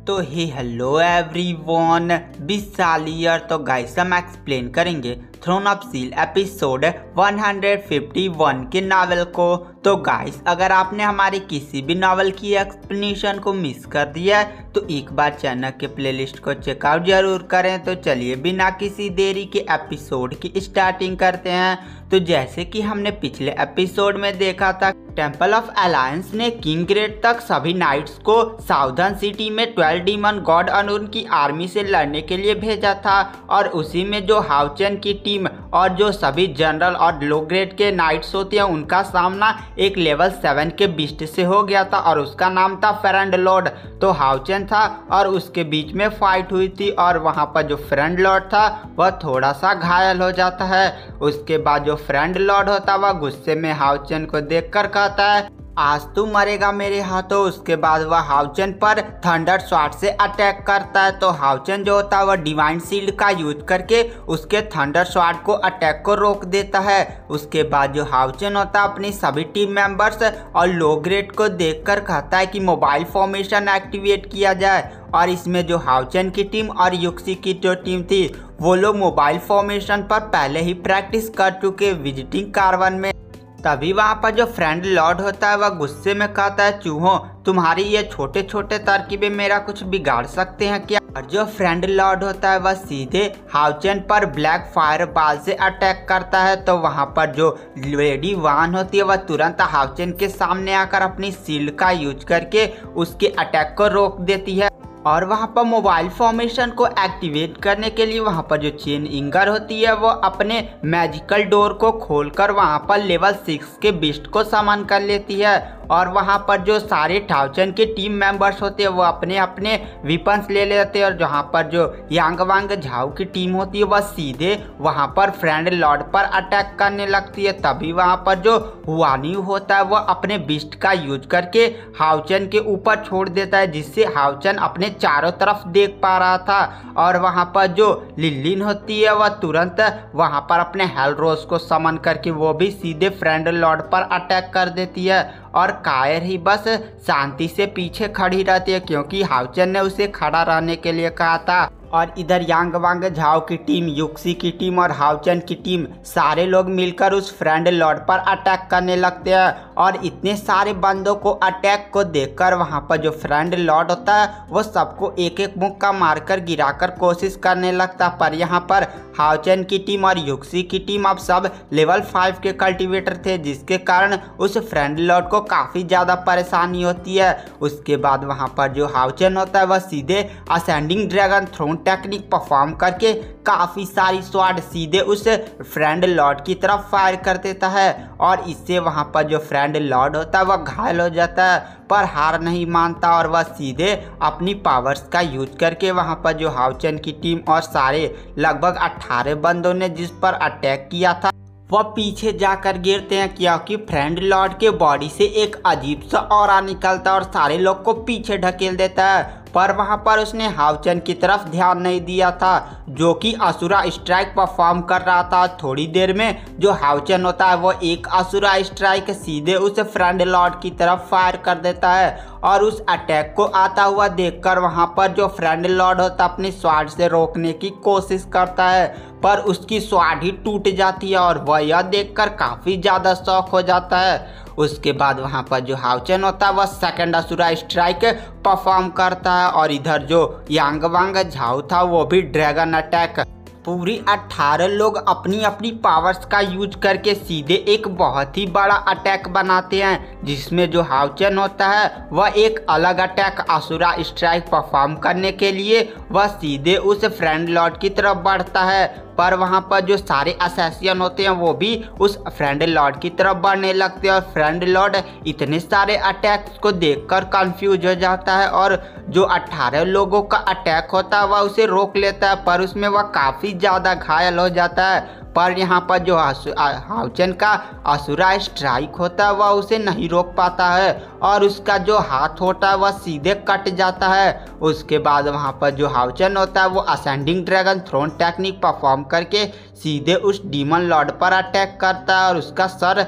तो ही hello everyone, 20 साल year तो गाइस हम एक्सप्लेन करेंगे थ्रोन ऑफ सील एपिसोड 151 के नावल को। तो गाइस अगर आपने हमारी किसी भी नावल की एक्सप्लेनेशन को मिस कर दिया है तो एक बार चैनल के प्लेलिस्ट को चेकआउट जरूर करें। तो चलिए बिना किसी देरी के एपिसोड की स्टार्टिंग करते हैं। तो जैसे कि हमने पिछले एपिसोड में देखा था, टेम्पल ऑफ अलायंस ने किंग ग्रेड तक सभी नाइट्स को साउदर्न सिटी में 12 डीमन गॉड और उनकी आर्मी से लड़ने के लिए भेजा था, और उसी में जो हाउचेन की टीम और जो सभी जनरल और लो ग्रेड के नाइट्स होते हैं उनका सामना एक लेवल 7 के बीस्ट से हो गया था और उसका नाम था फ्रेंड लॉर्ड। तो हाउचेन था और उसके बीच में फाइट हुई थी और वहां पर जो फ्रेंड लॉर्ड था वह थोड़ा सा घायल हो जाता है। उसके बाद जो फ्रेंड लॉर्ड होता वह गुस्से में हाउचेन को देखकर कहता है, आज तू मरेगा मेरे हाथों। उसके बाद वह हाउचेन पर थंडर शॉट से अटैक करता है। तो हाउचेन जो होता है वह डिवाइन शील्ड का यूज करके उसके थंडर शॉट को अटैक को रोक देता है। उसके बाद जो हाउचेन होता है अपनी सभी टीम मेंबर्स और लो ग्रेड को देखकर कहता है कि मोबाइल फॉर्मेशन एक्टिवेट किया जाए, और इसमें जो हाउचेन की टीम और युक्सी की जो टीम थी वो लोग मोबाइल फॉर्मेशन पर पहले ही प्रैक्टिस कर चुके विजिटिंग कार्वन में। तभी वहाँ पर जो फ्रेंड लॉर्ड होता है वह गुस्से में कहता है, चूहों तुम्हारी ये छोटे छोटे तरकीबें मेरा कुछ बिगाड़ सकते हैं क्या। और जो फ्रेंड लॉर्ड होता है वह सीधे हाउचेन पर ब्लैक फायर बाल से अटैक करता है। तो वहाँ पर जो लेडी वान होती है वह तुरंत हाउचेन के सामने आकर अपनी शील्ड का यूज करके उसके अटैक को रोक देती है, और वहाँ पर मोबाइल फॉर्मेशन को एक्टिवेट करने के लिए वहाँ पर जो चेन इंगर होती है वो अपने मैजिकल डोर को खोलकर वहाँ पर लेवल 6 के बीस्ट को समन कर लेती है। और वहाँ पर जो सारे हाउचेन के टीम मेंबर्स होते हैं वो अपने अपने वेपन्स ले लेते हैं, और जहाँ पर जो यांग वांग झाओ की टीम होती है वह सीधे वहाँ पर फ्रेंड लॉर्ड पर अटैक करने लगती है। तभी वहाँ पर जो हुआनियू होता है वह अपने बीस्ट का यूज करके हाउचेन के ऊपर छोड़ देता है, जिससे हाउचेन अपने चारों तरफ देख पा रहा था। और वहाँ पर जो लिलिन होती है वह तुरंत वहाँ पर अपने हेलरोज को समन करके वो भी सीधे फ्रेंड लॉर्ड पर अटैक कर देती है, और कायर ही बस शांति से पीछे खड़ी रहती है क्योंकि हाउचेन ने उसे खड़ा रहने के लिए कहा था। और इधर यांग वांग झाओ की टीम, युक्सी की टीम और हाउचेन की टीम सारे लोग मिलकर उस फ्रेंड लॉर्ड पर अटैक करने लगते हैं। और इतने सारे बंदों को अटैक को देखकर वहां पर जो फ्रेंड लॉर्ड होता है वो सबको एक एक मुक्का मारकर गिराकर कोशिश करने लगता है। पर यहाँ पर हाउचेन की टीम और युक्सी की टीम अब सब लेवल 5 के कल्टीवेटर थे, जिसके कारण उस फ्रेंड लॉर्ड को काफ़ी ज़्यादा परेशानी होती है। उसके बाद वहाँ पर जो हाउचेन होता है वह सीधे ascending dragon throne technique perform करके काफ़ी सारी स्वॉर्ड सीधे उस फ्रेंड लॉर्ड की तरफ फायर कर देता है, और इससे वहाँ पर जो फ्रेंड लॉर्ड होता है वह घायल हो जाता है, पर हार नहीं मानता और वह सीधे अपनी पावर्स का यूज करके वहाँ पर जो हाउचेन की टीम और सारे लगभग 18 बंदों ने जिस पर अटैक किया था वह पीछे जाकर गिरते हैं, क्योंकि फ्रेंड लॉर्ड के बॉडी से एक अजीब सा ऑरा निकलता है और सारे लोग को पीछे ढकेल देता है। पर वहाँ पर उसने हाउचेन की तरफ ध्यान नहीं दिया था जो कि असुरा स्ट्राइक परफॉर्म कर रहा था। थोड़ी देर में जो हाउचेन होता है वो एक असुरा स्ट्राइक सीधे उस फ्रेंड लॉर्ड की तरफ फायर कर देता है, और उस अटैक को आता हुआ देखकर वहाँ पर जो फ्रेंड लॉर्ड होता है अपनी स्वॉर्ड से रोकने की कोशिश करता है, पर उसकी स्वॉर्ड ही टूट जाती है और वह यह देखकर काफ़ी ज़्यादा शॉक हो जाता है। उसके बाद वहाँ पर जो हाउचेन होता है वह सेकंड असुरा स्ट्राइक परफॉर्म करता है, और इधर जो यांग वांग झाओ था वो भी ड्रैगन अटैक। पूरी 18 लोग अपनी अपनी पावर्स का यूज करके सीधे एक बहुत ही बड़ा अटैक बनाते हैं, जिसमें जो हाउचेन होता है वह एक अलग अटैक असुरा स्ट्राइक परफॉर्म करने के लिए वह सीधे उस फ्रेंड लॉर्ड की तरफ बढ़ता है। पर वहाँ पर जो सारे असैसियन होते हैं वो भी उस फ्रेंड लॉर्ड की तरफ बढ़ने लगते हैं, और फ्रेंड लॉर्ड इतने सारे अटैक्स को देखकर कंफ्यूज हो जाता है, और जो 18 लोगों का अटैक होता है वह उसे रोक लेता है, पर उसमें वह काफ़ी ज़्यादा घायल हो जाता है। पर यहाँ पर जो हाउचेन का असुरा स्ट्राइक होता है वह उसे नहीं रोक पाता है, और उसका जो हाथ होता है वह सीधे कट जाता है। उसके बाद वहाँ पर जो हाउचेन होता है वो ascending dragon throne technique perform करके सीधे उस डीमन लॉर्ड पर अटैक करता है, और उसका सर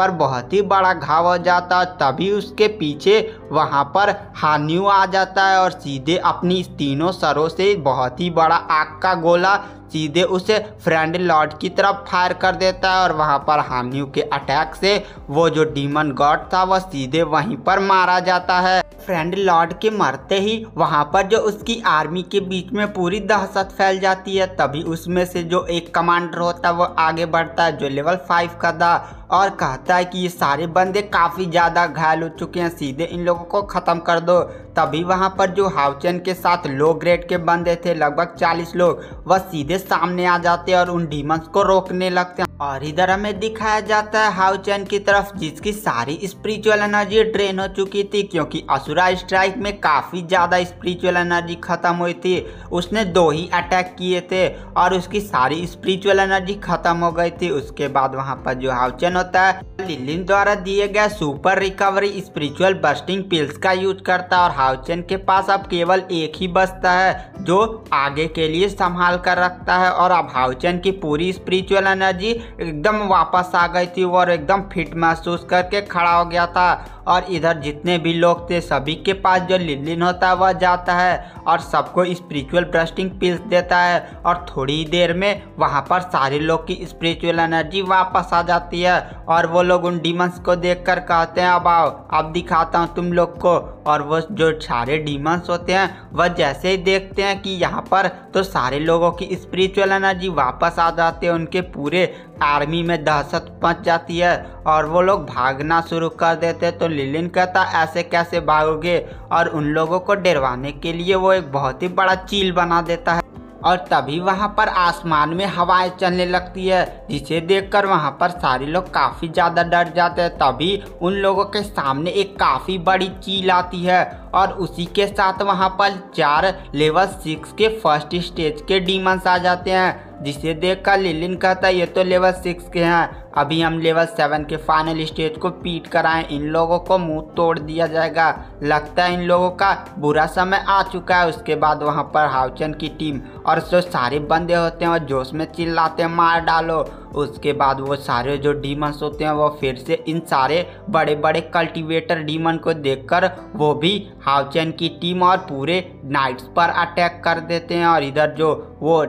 पर बहुत ही बड़ा घाव हो जाता है। तभी उसके पीछे वहाँ पर हान्यू आ जाता है और सीधे अपनी तीनों सरों से बहुत ही बड़ा आग का गोला सीधे उसे फ्रेंड लॉर्ड की तरफ फायर कर देता है और वहाँ पर हान्यू के अटैक से वो जो डीमन गॉड था वह सीधे वहीं पर मारा जाता है। फ्रेंड लॉर्ड के मरते ही वहाँ पर जो उसकी आर्मी के बीच में पूरी दहशत फैल जाती है। तभी उसमें से जो एक कमांडर होता है वो आगे बढ़ता है जो लेवल 5 का था और कहता है कि ये सारे बंदे काफ़ी ज़्यादा घायल हो चुके हैं, सीधे इन लोगों को ख़त्म कर दो। तभी वहाँ पर जो हाउचेन के साथ लो ग्रेड के बंदे थे लगभग 40 लोग, वह सीधे सामने आ जाते हैं और उन डीमंस को रोकने लगते हैं। और इधर हमें दिखाया जाता है हाउचेन की तरफ जिसकी सारी स्पिरिचुअल एनर्जी ड्रेन हो चुकी थी क्योंकि असुरा स्ट्राइक में काफ़ी ज़्यादा स्पिरिचुअल एनर्जी ख़त्म हुई थी। उसने 2 ही अटैक किए थे और उसकी सारी स्पिरिचुअल एनर्जी ख़त्म हो गई थी। उसके बाद वहाँ पर जो हाउचेन होता है लिलिन द्वारा दिए गए super recovery spiritual bursting pills का यूज करता है और हाउचेन के पास अब केवल एक ही बचता है जो आगे के लिए संभाल कर रखता है। और अब हाउचेन की पूरी स्पिरिचुअल एनर्जी एकदम वापस आ गई थी और एकदम फिट महसूस करके खड़ा हो गया था। और इधर जितने भी लोग थे सभी के पास जो लिलिन होता है वह जाता है और सबको स्पिरिचुअल बर्स्टिंग पिल्स देता है और थोड़ी ही देर में वहाँ पर सारे लोग की स्पिरिचुअल एनर्जी वापस आ जाती है और वो लोग उन डीमंस को देखकर कहते हैं अब आओ, अब दिखाता हूँ तुम लोग को। और वो जो सारे डीमंस होते हैं वह जैसे ही देखते हैं कि यहाँ पर तो सारे लोगों की स्पिरिचुअल एनर्जी वापस आ जाती है, उनके पूरे आर्मी में दहशत मच जाती है और वो लोग भागना शुरू कर देते। तो लिलिन कहता ऐसे कैसे भागोगे और उन लोगों को डरवाने के लिए वो एक बहुत ही बड़ा चील बना देता है। और तभी वहाँ पर आसमान में हवाएं चलने लगती है जिसे देखकर वहाँ पर सारे लोग काफ़ी ज़्यादा डर जाते हैं। तभी उन लोगों के सामने एक काफ़ी बड़ी चील आती है और उसी के साथ वहाँ पर 4 लेवल 6 के फर्स्ट स्टेज के डीमंस आ जाते हैं जिसे देखकर लिलिन कहता है ये तो लेवल 6 के हैं, अभी हम लेवल 7 के फाइनल स्टेज को पीट कर आए, इन लोगों को मुंह तोड़ दिया जाएगा, लगता है इन लोगों का बुरा समय आ चुका है। उसके बाद वहाँ पर हाउचेन की टीम और जो सारे बंदे होते हैं वो जोश में चिल्लाते हैं मार डालो। उसके बाद वो सारे जो डीमंस होते हैं वो फिर से इन सारे बड़े बड़े कल्टीवेटर डीमन को देखकर वो भी हाउचेन की टीम और पूरे नाइट्स पर अटैक कर देते हैं और इधर जो वो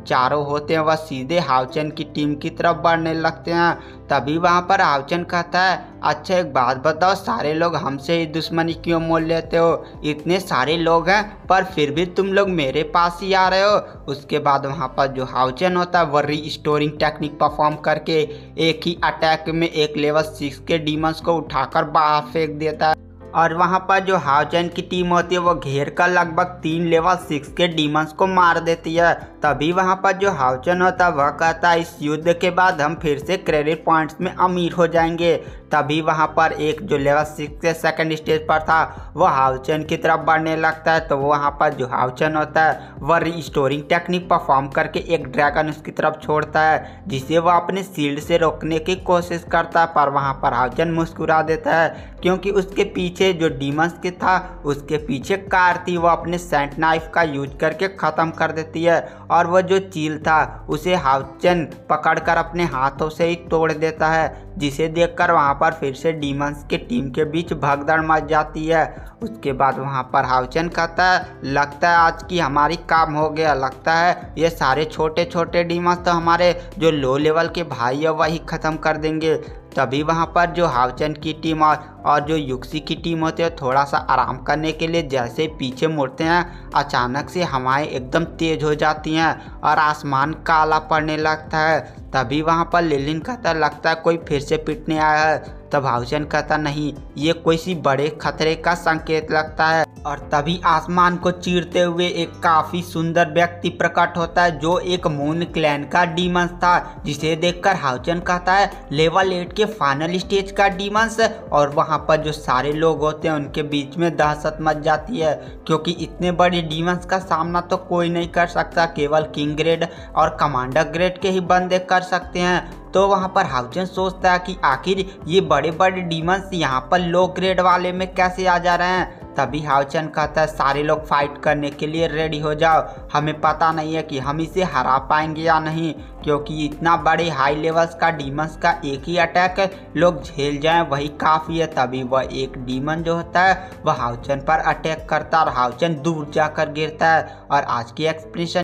चारों होते हैं वह सीधे हाउचेन की टीम की तरफ बढ़ने लगते हैं। तभी वहाँ पर हाउचेन कहता है अच्छा एक बात बताओ, सारे लोग हमसे ही दुश्मनी क्यों मोल लेते हो, इतने सारे लोग हैं पर फिर भी तुम लोग मेरे पास ही आ रहे हो। उसके बाद वहाँ पर जो हाउचेन होता है वह रीस्टोरिंग टेक्निक परफॉर्म करके एक ही अटैक में एक लेवल 6 के डीमंस को उठाकर बाहर फेंक देता है और वहाँ पर जो हाउचेन की टीम होती है वो घेर कर लगभग 3 लेवल 6 के डीमंस को मार देती है। तभी वहाँ पर जो हाउचेन होता है वह कहता है इस युद्ध के बाद हम फिर से क्रेडिट पॉइंट्स में अमीर हो जाएंगे। तभी वहाँ पर एक जो लेवल 6 के सेकंड स्टेज पर था वो हाउचेन की तरफ बढ़ने लगता है। तो वहाँ पर जो हाउचेन होता है वह रिस्टोरिंग टेक्निक परफॉर्म करके एक ड्रैगन उसकी तरफ छोड़ता है जिसे वह अपने शील्ड से रोकने की कोशिश करता है, पर वहाँ पर हाउचेन मुस्कुरा देता है क्योंकि उसके पीछे जो डीमंस के था उसके पीछे कार थी, वो अपने सेंट नाइफ का यूज करके ख़त्म कर देती है और वह जो चील था उसे हाउचेन पकड़कर अपने हाथों से ही तोड़ देता है जिसे देखकर वहाँ पर फिर से डीमंस के टीम के बीच भगदड़ मच जाती है। उसके बाद वहाँ पर हाउचेन कहता है लगता है आज की हमारी काम हो गया, लगता है ये सारे छोटे छोटे डीमंस तो हमारे जो लो लेवल के भाई है वही ख़त्म कर देंगे। तभी वहाँ पर जो हाउचेन की टीम और जो युक्सी की टीम होती है थोड़ा सा आराम करने के लिए जैसे पीछे मुड़ते हैं अचानक से हवाएं एकदम तेज हो जाती हैं और आसमान काला पड़ने लगता है। तभी वहाँ पर लिलिन कहता लगता है कोई फिर से पिटने आया है। तब हाउचेन कहता नहीं, ये कोई सी बड़े खतरे का संकेत लगता है। और तभी आसमान को चीरते हुए एक काफ़ी सुंदर व्यक्ति प्रकट होता है जो एक मून क्लैन का डीमंस था जिसे देखकर हाउचेन कहता है लेवल 8 के फाइनल स्टेज का डीमंस। और वहाँ पर जो सारे लोग होते हैं उनके बीच में दहशत मच जाती है क्योंकि इतने बड़े डीमंस का सामना तो कोई नहीं कर सकता, केवल किंग ग्रेड और कमांडर ग्रेड के ही बंदे कर सकते हैं। तो वहाँ पर हाउचेन सोचता है कि आखिर ये बड़े बड़े डीमंस यहाँ पर लो ग्रेड वाले में कैसे आ जा रहे हैं। तभी हाउचन कहता है सारे लोग फाइट करने के लिए रेडी हो जाओ। हमें पता नहीं है कि हम इसे हरा पाएंगे या नहीं, क्योंकि इतना बड़े हाई लेवल्स का डीमंस का एक ही अटैक लोग झेल जाएं वही काफ़ी है। तभी वह एक डीमन जो होता है वह हाउचन पर अटैक करता है और हाउचन दूर जाकर गिरता है। और आज की एक्सप्रेशन